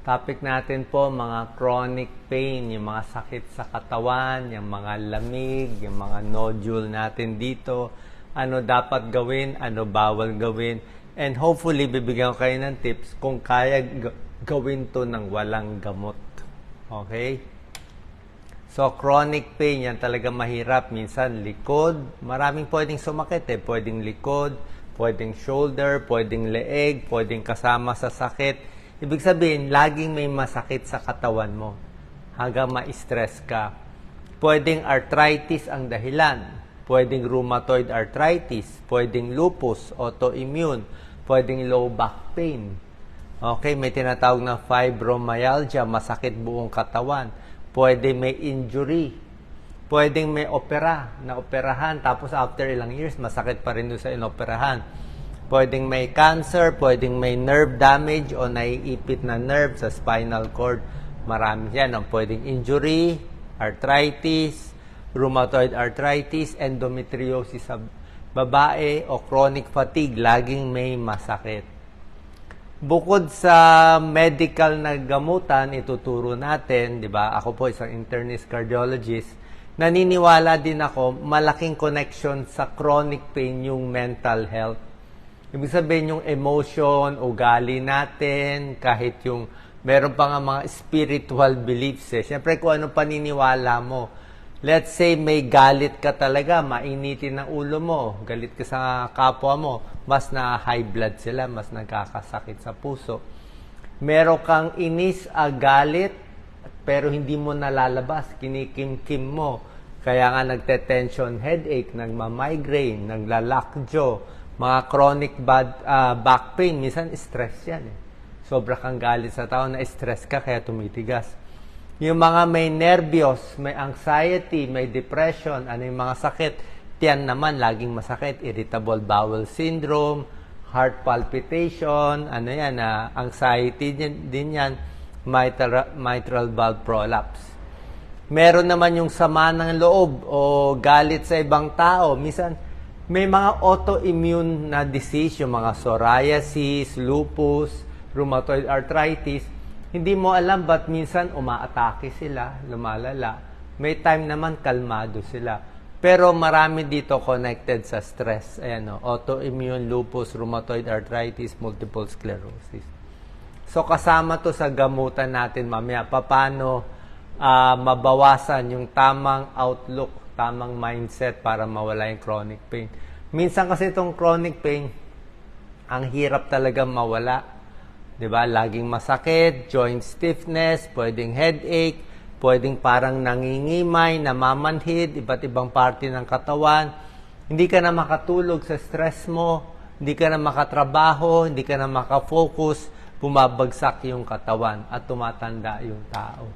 Topic natin po, mga chronic pain, yung mga sakit sa katawan, yung mga lamig, yung mga nodule natin dito, ano dapat gawin, ano bawal gawin, and hopefully bibigyan ko kayo ng tips kung kaya gawin to ng walang gamot. Okay? So, chronic pain, yan talaga mahirap. Minsan, likod. Maraming pwedeng sumakit eh. Pwedeng likod, pwedeng shoulder, pwedeng leeg, pwedeng kasama sa sakit. Ibig sabihin, laging may masakit sa katawan mo hanggang ma-stress ka. Pwedeng arthritis ang dahilan. Pwedeng rheumatoid arthritis. Pwedeng lupus, autoimmune. Pwedeng low back pain. Okay, may tinatawag na fibromyalgia, masakit buong katawan. Pwede may injury. Pwedeng may naoperahan, tapos after ilang years, masakit pa rin doon sa inoperahan. Pwedeng may cancer, pwedeng may nerve damage o naiipit na nerve sa spinal cord. Marami yan. Pwedeng injury, arthritis, rheumatoid arthritis, endometriosis sa babae o chronic fatigue, laging may masakit. Bukod sa medical na gamutan, ituturo natin, di ba? Ako po isang internist cardiologist. Naniniwala din ako, malaking connection sa chronic pain yung mental health. Ibig sabihin yung emotion, ugali natin, kahit yung meron pa nga mga spiritual beliefs eh. Siyempre kung ano paniniwala mo. Let's say may galit ka talaga, mainitin ang ulo mo, galit ka sa kapwa mo, mas na high blood sila, mas nagkakasakit sa puso. Meron kang inis, galit, pero hindi mo nalalabas, kinikim-kim mo. Kaya nga nagte-tension headache, nagma-migraine, nagla-lockjaw, mga chronic back pain, minsan stress yan eh. Sobra kang galit sa tao, na-stress ka kaya tumitigas. Yung mga may nervyos, may anxiety, may depression, ano yung mga sakit, tiyan naman laging masakit, irritable bowel syndrome, heart palpitation, ano yan, anxiety din yan, mitral valve prolapse. Meron naman yung sama ng loob o galit sa ibang tao. Minsan, may mga autoimmune na disease, yung mga psoriasis, lupus, rheumatoid arthritis. Hindi mo alam ba't minsan umaatake sila, lumalala. May time naman kalmado sila. Pero marami dito connected sa stress. Ayan, autoimmune, lupus, rheumatoid arthritis, multiple sclerosis. So kasama to sa gamutan natin mamaya. Paano mabawasan yung tamang outlook, tamang mindset para mawala yung chronic pain. Minsan kasi itong chronic pain, ang hirap talaga mawala. Diba? Laging masakit, joint stiffness, pwedeng headache, pwedeng parang nangingimay, namamanhid, iba't ibang parte ng katawan. Hindi ka na makatulog sa stress mo, hindi ka na makatrabaho, hindi ka na makafocus, bumabagsak yung katawan at tumatanda yung tao.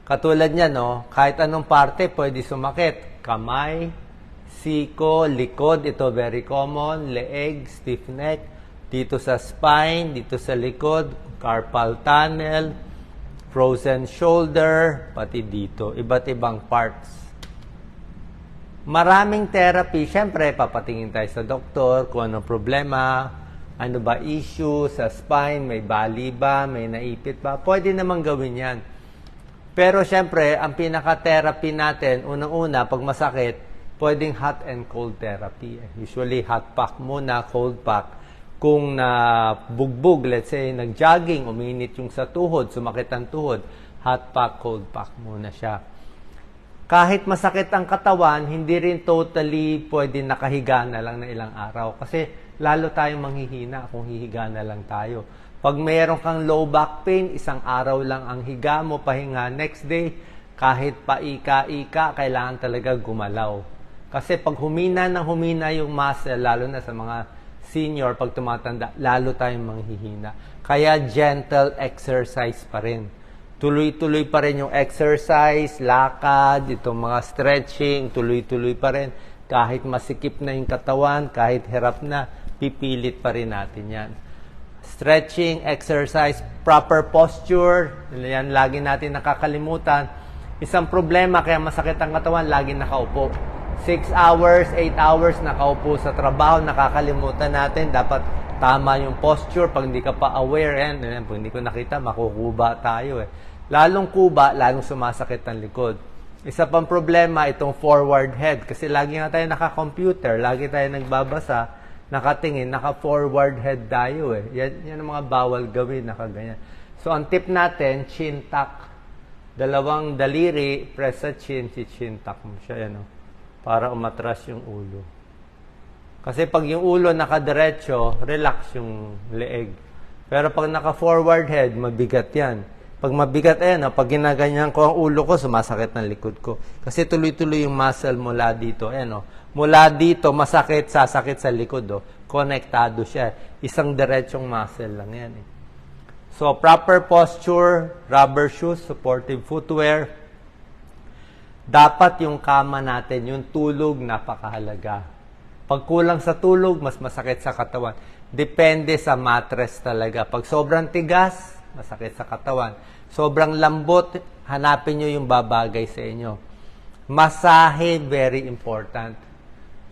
Katulad niya, kahit anong parte pwede sumakit. Kamay, siko, likod, ito very common, leeg, stiff neck, dito sa spine, dito sa likod, carpal tunnel, frozen shoulder, pati dito, iba't ibang parts. Maraming therapy, syempre papatingin tayo sa doktor kung anong problema, ano ba issue sa spine, may bali ba, may naipit ba, pwede namang gawin yan. Pero syempre, ang pinaka-therapy natin, unang-una, pag masakit, pwedeng hot and cold therapy. Usually, hot pack muna, cold pack. Kung bugbog, let's say, nag-jogging, uminit yung sa tuhod, sumakit ang tuhod, hot pack, cold pack muna siya. Kahit masakit ang katawan, hindi rin totally pwede nakahiga na lang na ilang araw. Kasi lalo tayong manghihina kung hihiga na lang tayo. Pag mayroon kang low back pain, isang araw lang ang higa mo, pahinga. Next day, kahit paika-ika, kailangan talaga gumalaw. Kasi pag humina yung muscle, lalo na sa mga senior, pag tumatanda, lalo tayong manghihina. Kaya gentle exercise pa rin. Tuloy-tuloy pa rin yung exercise, lakad, itong mga stretching, tuloy-tuloy pa rin. Kahit masikip na yung katawan, kahit hirap na, pipilit pa rin natin yan. Stretching, exercise, proper posture, yan lagi natin nakakalimutan. Isang problema kaya masakit ang katawan, lagi nakaupo. 6 hours, 8 hours nakaupo sa trabaho, nakakalimutan natin, dapat tama yung posture. Pag hindi ka pa aware, pag hindi ko nakita, makukuba tayo eh. Lalong kuba, lalong sumasakit ang likod. Isa pang problema, itong forward head. Kasi lagi nga tayo naka-computer, lagi tayo nagbabasa, nakatingin, naka-forward head tayo eh. Yan ang mga bawal gawin, nakaganyan. So, ang tip natin, chin tuck. Dalawang daliri, press sa chin, chin tuck mo siya, para umatras yung ulo. Kasi pag yung ulo nakadiretso, relax yung leeg. Pero pag naka-forward head, mabigat yan. Pag mabigat, pag ginaganyan ko ang ulo ko, sumasakit ng likod ko. Kasi tuloy-tuloy yung muscle mula dito. Mula dito, masakit, sasakit sa likod. Konektado siya. Isang diretsong muscle lang yan. So, proper posture, rubber shoes, supportive footwear. Dapat yung kama natin, yung tulog, napakahalaga. Pag kulang sa tulog, mas masakit sa katawan. Depende sa mattress talaga. Pag sobrang tigas, masakit sa katawan. Sobrang lambot, hanapin nyo yung babagay sa inyo. Masahe, very important.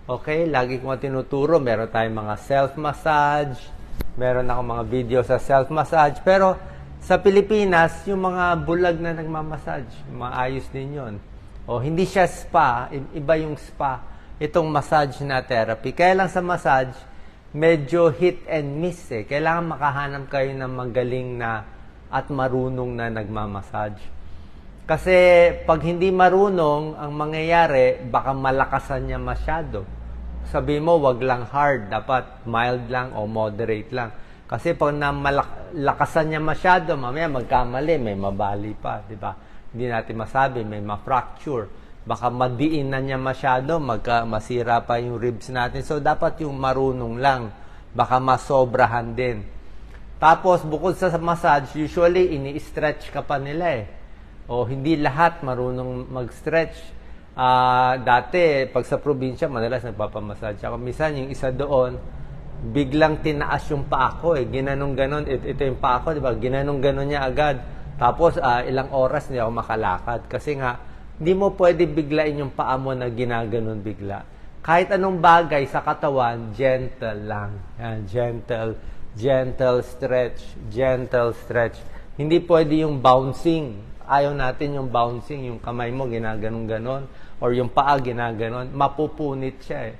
Okay? Lagi ko tinuturo, meron tayong mga self-massage, meron ako mga video sa self-massage, pero sa Pilipinas, yung mga bulag na nagmamassage, maayos din yun. O, hindi siya spa, iba yung spa. Itong massage na therapy. Kaya lang sa massage, medyo hit and miss eh. Kailangan makahanap kayo ng magaling na at marunong na nagmamassage. Kasi pag hindi marunong, ang mangyayari, baka malakasan niya masyado. Sabi mo, wag lang hard. Dapat mild lang o moderate lang. Kasi pag lakasan niya masyado, mamaya magkamali, may mabali pa. Diba? Hindi natin masabi, may ma-fracture. Baka madiin na niya masyado, masira pa yung ribs natin. So, dapat yung marunong lang. Baka masobrahan din. Tapos, bukod sa massage, usually, ini-stretch ka pa nila eh. O, hindi lahat marunong mag-stretch. Dati, pag sa probinsya, madalas nagpapamassage ako. Minsan, yung isa doon, biglang tinaas yung paa ko eh. Ginanong-ganon, ito yung paa ko, diba? Ginanong-ganon niya agad. Tapos, ilang oras hindi ako makalakad. Kasi nga, hindi mo pwede biglain yung paa mo na ginaganon bigla. Kahit anong bagay sa katawan, gentle lang. Yan, gentle stretch, gentle stretch. Hindi pwede yung bouncing. Ayaw natin yung bouncing, yung kamay mo ginaganon-ganon, or yung paa ginaganon, mapupunit siya eh.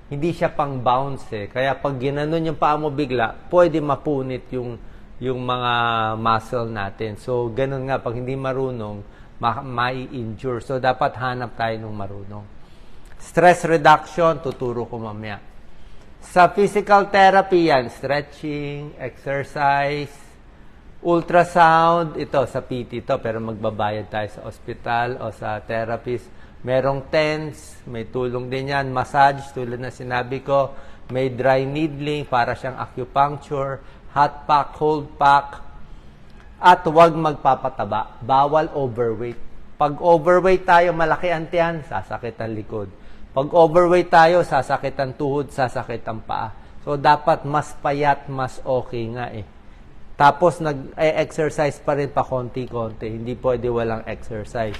Hindi siya pang bounce eh. Kaya pag ginanon yung paa mo bigla, pwede mapunit yung mga muscle natin. So, ganun nga, pag hindi marunong, mai-injure. So, dapat hanap tayo ng marunong. Stress reduction, tuturo ko mamaya. Sa physical therapy yan, stretching, exercise, ultrasound, ito sa PT ito, pero magbabayad tayo sa ospital o sa therapist. Merong TENS, may tulong din yan, massage, tulad na sinabi ko, may dry needling, para siyang acupuncture, hot pack, cold pack, at huwag magpapataba, bawal overweight. Pag overweight tayo, malaki ang tiyan, sasakit ang likod. Pag overweight tayo, sasakit ang tuhod, sasakit ang paa. So, dapat mas payat, mas okay nga eh. Tapos, nag-exercise pa rin pa konti-konti. Hindi pwede walang exercise.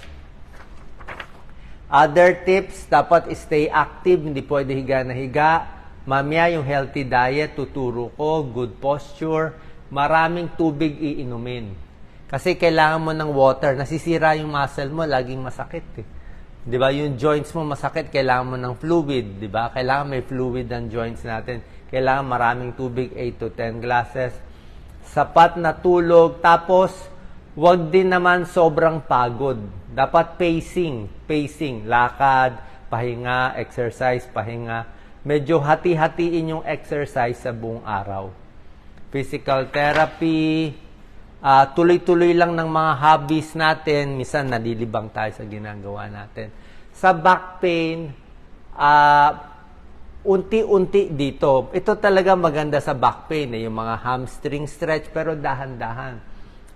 Other tips, dapat stay active. Hindi pwede higa na higa. Mamaya yung healthy diet, tuturo ko. Good posture. Maraming tubig iinumin. Kasi kailangan mo ng water. Nasisira yung muscle mo, laging masakit eh. Di ba? Yung joints mo masakit, kailangan mo ng fluid. Di ba? Kailangan may fluid ang joints natin. Kailangan maraming tubig, 8 to 10 glasses. Sapat na tulog. Tapos, wag din naman sobrang pagod. Dapat pacing. Lakad, pahinga, exercise, pahinga. Medyo hati-hatiin yung exercise sa buong araw. Physical therapy, tuloy-tuloy lang ng mga hobbies natin. Minsan, nalilibang tayo sa ginagawa natin. Sa back pain, unti-unti dito. Ito talaga maganda sa back pain, yung mga hamstring stretch, pero dahan-dahan.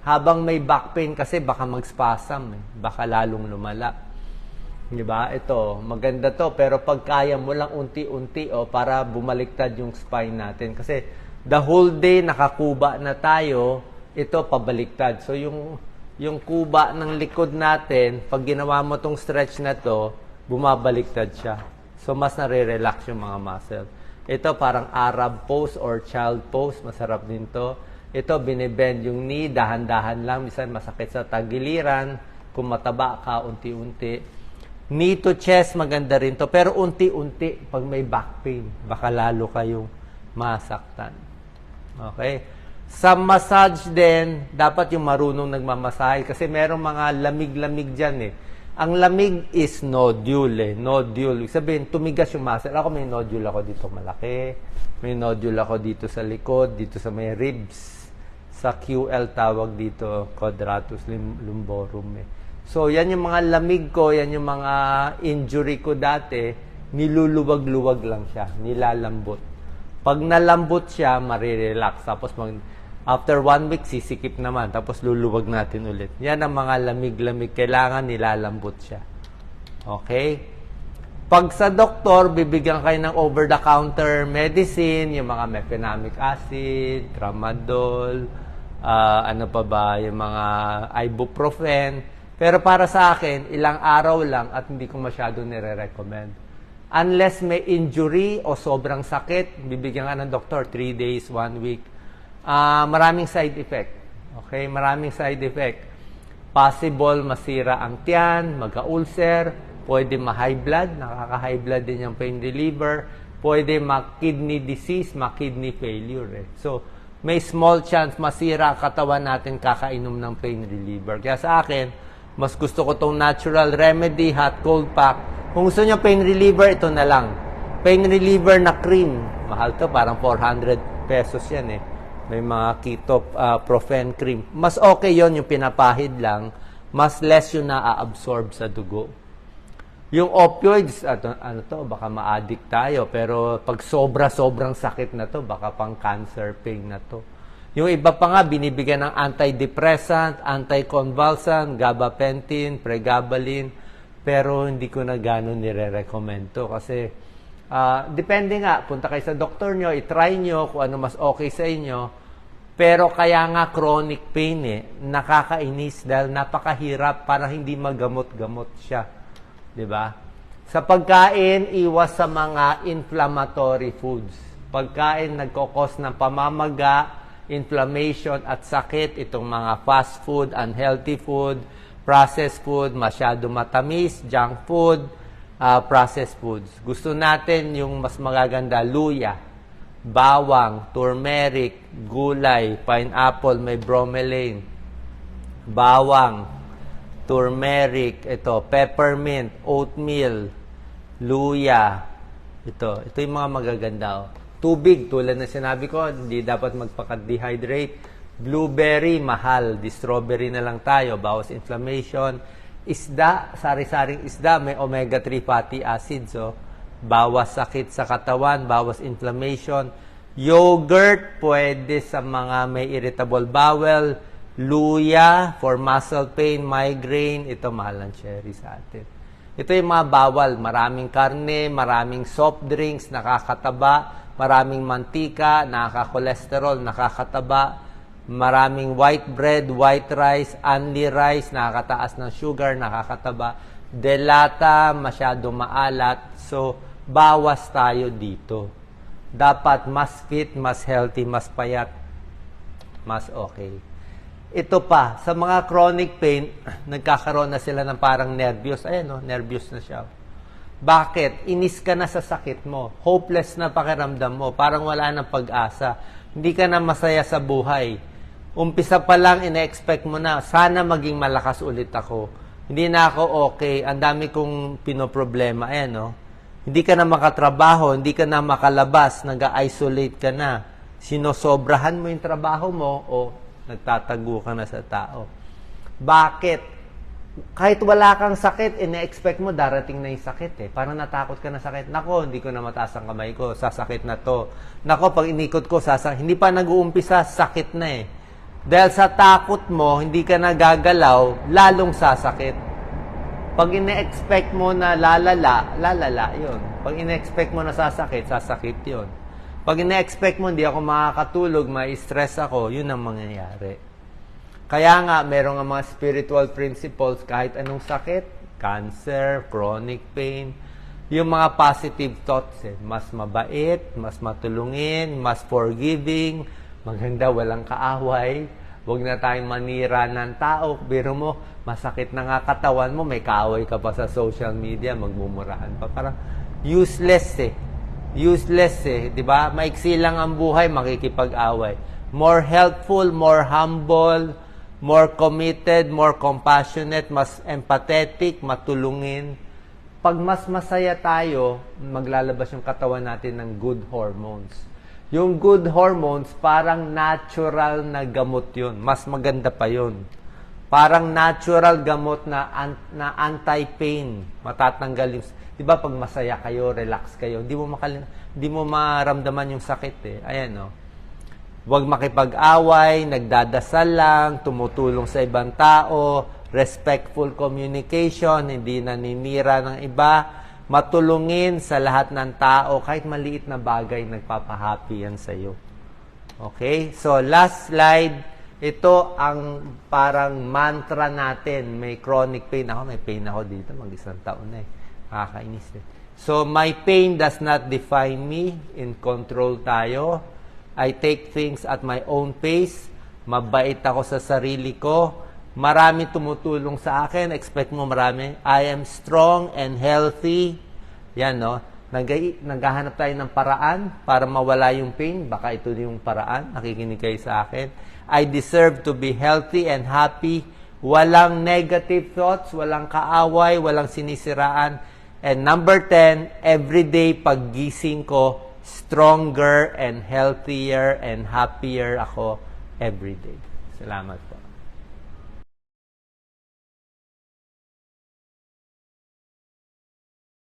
Habang may back pain kasi baka mag-spasm, baka lalong lumala. Diba? Ito, maganda to, pero pag kaya mo lang unti-unti para bumaliktad yung spine natin. Kasi the whole day nakakuba na tayo, ito pabaliktad. So yung kuba ng likod natin, pag ginawa mo tong stretch na to, bumabaliktad siya. So mas nare-relax yung mga muscle. Ito parang Arab pose or child pose. Masarap din to. Ito, binibend yung knee. Dahan-dahan lang. Minsan masakit sa tagiliran. Kung mataba ka, unti-unti. Knee to chest, maganda rin to. Pero unti-unti, pag may back pain, baka lalo kayong masaktan. Okay? Sa massage din, dapat yung marunong nagmamasahe. Kasi merong mga lamig-lamig dyan eh. Ang lamig is nodule eh. Nodule. Ibig sabihin, tumigas yung muscle. Ako may nodule ako dito malaki. May nodule ako dito sa likod, dito sa may ribs. Sa QL tawag dito, quadratus lumborum eh. So, yan yung mga lamig ko, yan yung mga injury ko dati, niluluwag-luwag lang siya, nilalambot. Pag nalambot siya, marirelax. Tapos after 1 week, sisikip naman. Tapos luluwag natin ulit. Yan ang mga lamig-lamig. Kailangan nilalambot siya. Okay? Pag sa doktor, bibigyan kayo ng over-the-counter medicine, yung mga mefenamic acid, tramadol, ano pa ba, yung mga ibuprofen. Pero para sa akin, ilang araw lang at hindi ko masyado nire-recommend. Unless may injury o sobrang sakit, bibigyan ka ng doktor 3 days, 1 week. Maraming side effect. Okay? Maraming side effect. Possible masira ang tiyan, magka-ulcer, pwede ma-high blood, nakaka-high blood din yung pain reliever, pwede ma-kidney disease, ma-kidney failure. So, may small chance masira ang katawan natin kakainom ng pain reliever. Kaya sa akin, mas gusto ko tong natural remedy, hot cold pack. Kung gusto nyo pain reliever, ito na lang. Pain reliever na cream. Mahal to, parang 400 pesos yan eh. May mga ketoprofen cream. Mas okay yon yung pinapahid lang. Mas less yung na-absorb sa dugo. Yung opioids, ano to, baka ma-addict tayo. Pero pag sobrang sakit na to, baka pang cancer pain na to. Yung iba pa nga, binibigyan ng antidepressant, anticonvulsant, gabapentin, pregabalin. Pero hindi ko na gano'n nire-recommend to. Kasi depende nga, punta kayo sa doktor nyo, itry nyo kung ano mas okay sa inyo. Pero kaya nga chronic pain eh, nakakainis dahil napakahirap para hindi magamot-gamot siya. 'Di ba? Sa pagkain, iwas sa mga inflammatory foods. Pagkain nagkokos ng pamamaga, inflammation at sakit, itong mga fast food, unhealthy food, processed food, masyado matamis, junk food, processed foods. Gusto natin yung mas magaganda, luya, bawang, turmeric, gulay, pineapple, may bromelain, bawang, turmeric, ito, peppermint, oatmeal, luya, ito yung mga magaganda. Oh. Tubig, tulad na sinabi ko, hindi dapat magpaka-dehydrate. Blueberry, mahal. Di strawberry na lang tayo, bawas inflammation. Isda, sari-saring isda, may omega-3 fatty acids. So, bawas sakit sa katawan, bawas inflammation. Yogurt, pwede sa mga may irritable bowel. Luya, for muscle pain, migraine. Ito, mahal ng cherry sa atin. Ito yung mga bawal. Maraming karne, maraming soft drinks, nakakataba. Maraming mantika, nakaka-cholesterol, nakakataba. Maraming white bread, white rice, only rice, nakakataas ng sugar, nakakataba. Delata, masyado maalat. So, bawas tayo dito. Dapat mas fit, mas healthy, mas payat, mas okay. Ito pa, sa mga chronic pain, nagkakaroon na sila ng parang nervyos. Ayan, no? Nervyos na siya. Bakit? Inis ka na sa sakit mo. Hopeless na pakiramdam mo. Parang wala nang pag-asa. Hindi ka na masaya sa buhay. Umpisa pa lang, ina-expect mo na, sana maging malakas ulit ako. Hindi na ako okay. Ang dami kong pinoproblema. Ayan, no? Hindi ka na makatrabaho, hindi ka na makalabas, nag-isolate ka na. Sinosobrahan mo yung trabaho mo o nagtatago ka na sa tao. Bakit? Kahit wala kang sakit, ina-expect mo darating na yung sakit eh. Parang natakot ka na sakit. Nako, hindi ko na mataas ang kamay ko, sasakit na to. Nako, pag inikot ko, hindi pa nag-uumpisa, sakit na eh. Dahil sa takot mo, hindi ka nagagalaw, lalong sasakit. Pag ina-expect mo na lalala yun. Pag ina-expect mo na sasakit, sasakit yun. Pag ina-expect mo, hindi ako makakatulog, ma-stress ako, yun ang mangyayari. Kaya nga, merong mga spiritual principles, kahit anong sakit, cancer, chronic pain, yung mga positive thoughts. Mas mabait, mas matulungin, mas forgiving, maganda, walang kaaway. Huwag na tayong manira ng tao. Biro mo, masakit na nga katawan mo, may kaaway ka pa sa social media, magmumurahan pa. Parang useless Useless di ba? Maiksi lang ang buhay, makikipag-away. More helpful, more humble, more committed, more compassionate, mas empathetic, matulungin. Pag mas masaya tayo, maglalabas yung katawan natin ng good hormones. Yung good hormones, parang natural na gamot yun. Mas maganda pa yun. Parang natural gamot na anti-pain. Matatanggal yung... Diba pag masaya kayo, relax kayo, hindi mo maramdaman yung sakit Ayan Huwag makipag-away, nagdadasal lang, tumutulong sa ibang tao, respectful communication, hindi naninira ng iba, matulungin sa lahat ng tao, kahit maliit na bagay, nagpapahappy yan sa'yo. Okay? So, last slide. Ito ang parang mantra natin. May chronic pain. May pain ako dito. Mag-isang taon na Nakakainis So, my pain does not define me. In control tayo. I take things at my own pace. Mabait ako sa sarili ko. Marami tumutulong sa akin. Expect mo marami. I am strong and healthy. Yan, Naghahanap tayo ng paraan para mawala yung pain. Baka ito yung paraan. Nakikinig kayo sa akin. I deserve to be healthy and happy. Walang negative thoughts, walang kaaway, walang sinisiraan. And number 10, everyday paggising ko, stronger and healthier and happier ako everyday. Salamat po.